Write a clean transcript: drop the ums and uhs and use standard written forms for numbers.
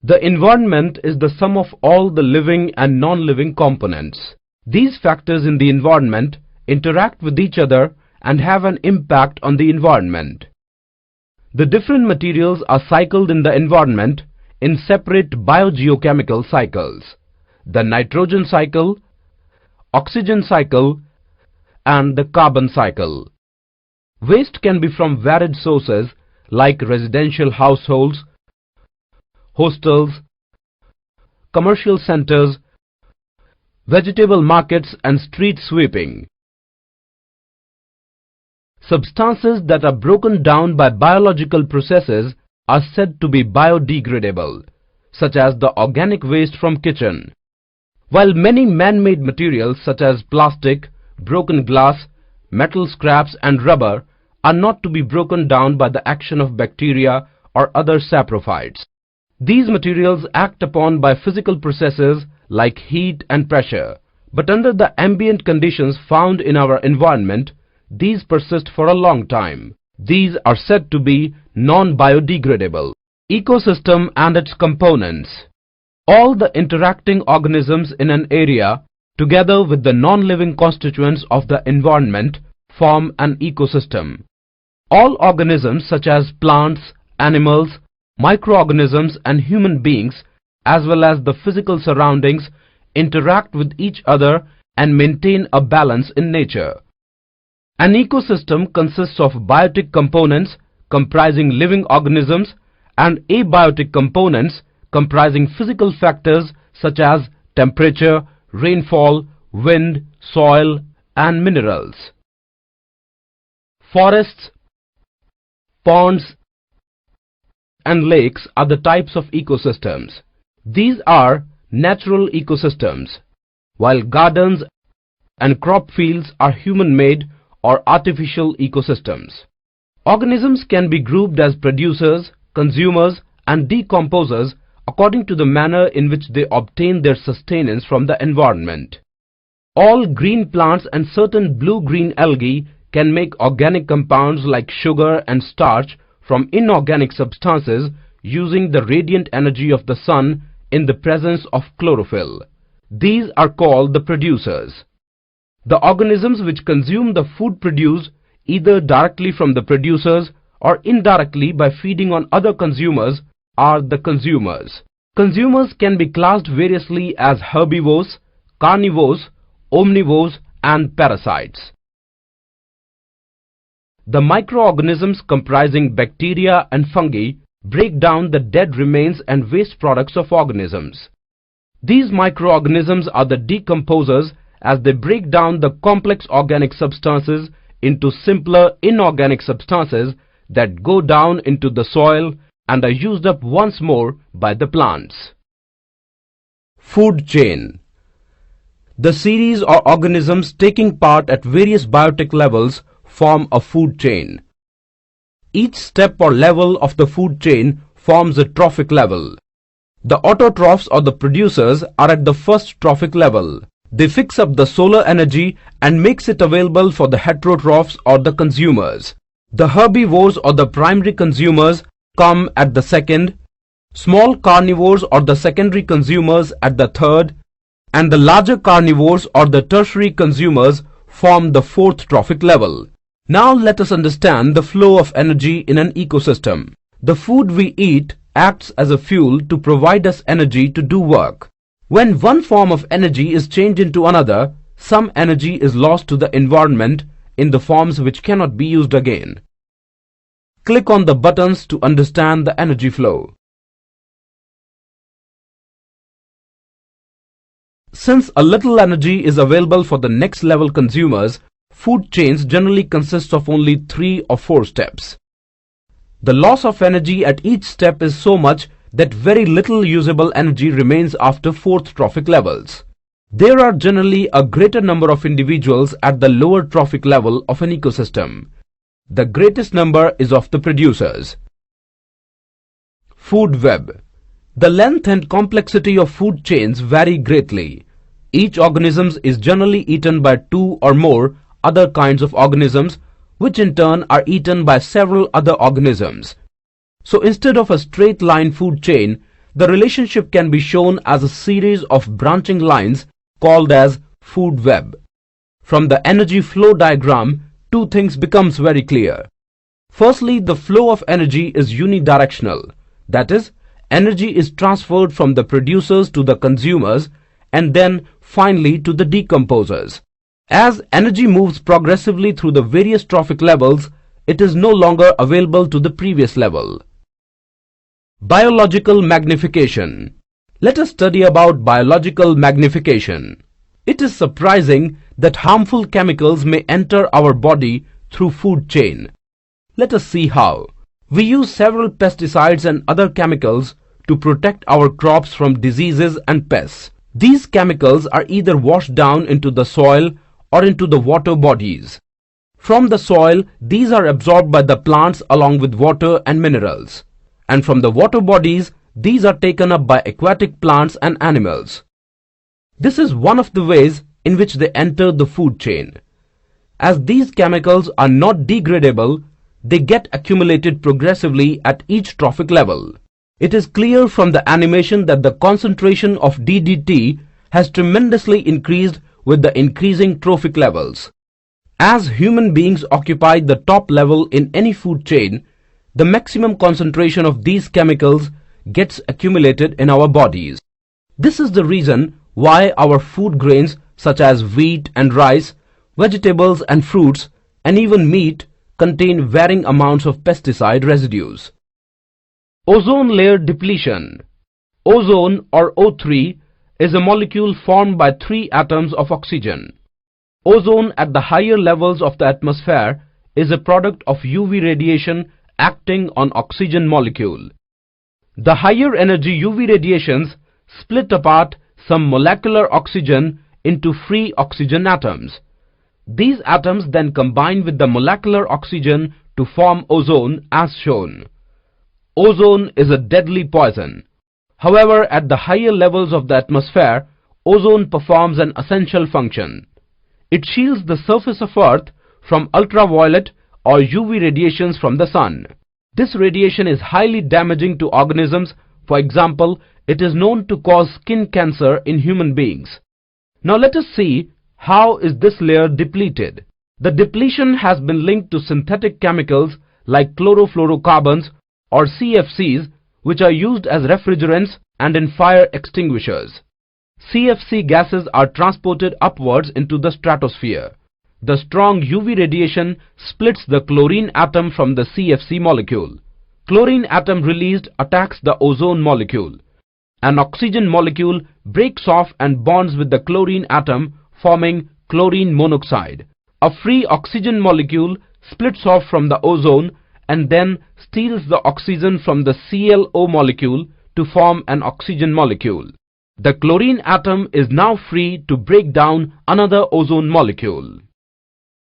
The environment is the sum of all the living and non-living components. These factors in the environment interact with each other and have an impact on the environment. The different materials are cycled in the environment in separate biogeochemical cycles: the nitrogen cycle, oxygen cycle, and the carbon cycle. Waste can be from varied sources like residential households, hostels, commercial centers, vegetable markets, and street sweeping. Substances that are broken down by biological processes are said to be biodegradable, such as the organic waste from kitchen. While many man-made materials such as plastic, broken glass, metal scraps and rubber are not to be broken down by the action of bacteria or other saprophytes. These materials act upon by physical processes like heat and pressure, but under the ambient conditions found in our environment, these persist for a long time. These are said to be non-biodegradable. Ecosystem and its components. All the interacting organisms in an area, together with the non-living constituents of the environment, form an ecosystem. All organisms such as plants, animals, microorganisms and human beings, as well as the physical surroundings, interact with each other and maintain a balance in nature. An ecosystem consists of biotic components comprising living organisms and abiotic components comprising physical factors such as temperature, rainfall, wind, soil, and minerals. Forests, ponds, and lakes are the types of ecosystems. These are natural ecosystems, while gardens and crop fields are human-made or artificial ecosystems. Organisms can be grouped as producers, consumers, and decomposers according to the manner in which they obtain their sustenance from the environment. All green plants and certain blue-green algae can make organic compounds like sugar and starch from inorganic substances using the radiant energy of the sun in the presence of chlorophyll. These are called the producers. The organisms which consume the food produced either directly from the producers or indirectly by feeding on other consumers are the consumers. Consumers can be classed variously as herbivores, carnivores, omnivores, and parasites. The microorganisms comprising bacteria and fungi break down the dead remains and waste products of organisms. These microorganisms are the decomposers as they break down the complex organic substances into simpler inorganic substances that go down into the soil and are used up once more by the plants. Food chain. The series or organisms taking part at various biotic levels form a food chain. Each step or level of the food chain forms a trophic level. The autotrophs or the producers are at the first trophic level. They fix up the solar energy and makes it available for the heterotrophs or the consumers. The herbivores or the primary consumers come at the second, small carnivores or the secondary consumers at the third, and the larger carnivores or the tertiary consumers form the fourth trophic level. Now let us understand the flow of energy in an ecosystem. The food we eat acts as a fuel to provide us energy to do work. When one form of energy is changed into another, some energy is lost to the environment in the forms which cannot be used again. Click on the buttons to understand the energy flow. Since a little energy is available for the next level consumers, food chains generally consist of only 3 or 4 steps. The loss of energy at each step is so much that very little usable energy remains after 4th trophic levels. There are generally a greater number of individuals at the lower trophic level of an ecosystem. The greatest number is of the producers. Food web. The length and complexity of food chains vary greatly. Each organism is generally eaten by 2 or more other kinds of organisms, which in turn are eaten by several other organisms. So instead of a straight line food chain, The relationship can be shown as a series of branching lines called as food web. From the energy flow diagram, two things becomes very clear. Firstly, the flow of energy is unidirectional. That is, energy is transferred from the producers to the consumers and then finally to the decomposers. As energy moves progressively through the various trophic levels, it is no longer available to the previous level. Biological magnification. Let us study about biological magnification. It is surprising that harmful chemicals may enter our body through food chain. Let us see how. We use several pesticides and other chemicals to protect our crops from diseases and pests. These chemicals are either washed down into the soil or into the water bodies. From the soil, these are absorbed by the plants along with water and minerals. And from the water bodies, these are taken up by aquatic plants and animals. This is one of the ways in which they enter the food chain. As these chemicals are not degradable, they get accumulated progressively at each trophic level. It is clear from the animation that the concentration of DDT has tremendously increased with the increasing trophic levels. As human beings occupy the top level in any food chain, the maximum concentration of these chemicals gets accumulated in our bodies. This is the reason why our food grains such as wheat and rice, vegetables and fruits, and even meat contain varying amounts of pesticide residues. Ozone layer depletion. Ozone, or O3, is a molecule formed by 3 atoms of oxygen. Ozone at the higher levels of the atmosphere is a product of UV radiation acting on oxygen molecule. The higher energy UV radiations split apart some molecular oxygen into free oxygen atoms. These atoms then combine with the molecular oxygen to form ozone as shown. Ozone is a deadly poison. However, at the higher levels of the atmosphere, ozone performs an essential function. It shields the surface of Earth from ultraviolet or UV radiations from the sun. This radiation is highly damaging to organisms. For example, it is known to cause skin cancer in human beings. Now let us see how is this layer depleted. The depletion has been linked to synthetic chemicals like chlorofluorocarbons or CFCs, which are used as refrigerants and in fire extinguishers. CFC gases are transported upwards into the stratosphere. The strong UV radiation splits the chlorine atom from the CFC molecule. Chlorine atom released attacks the ozone molecule. An oxygen molecule breaks off and bonds with the chlorine atom, forming chlorine monoxide. A free oxygen molecule splits off from the ozone and then steals the oxygen from the ClO molecule to form an oxygen molecule. The chlorine atom is now free to break down another ozone molecule.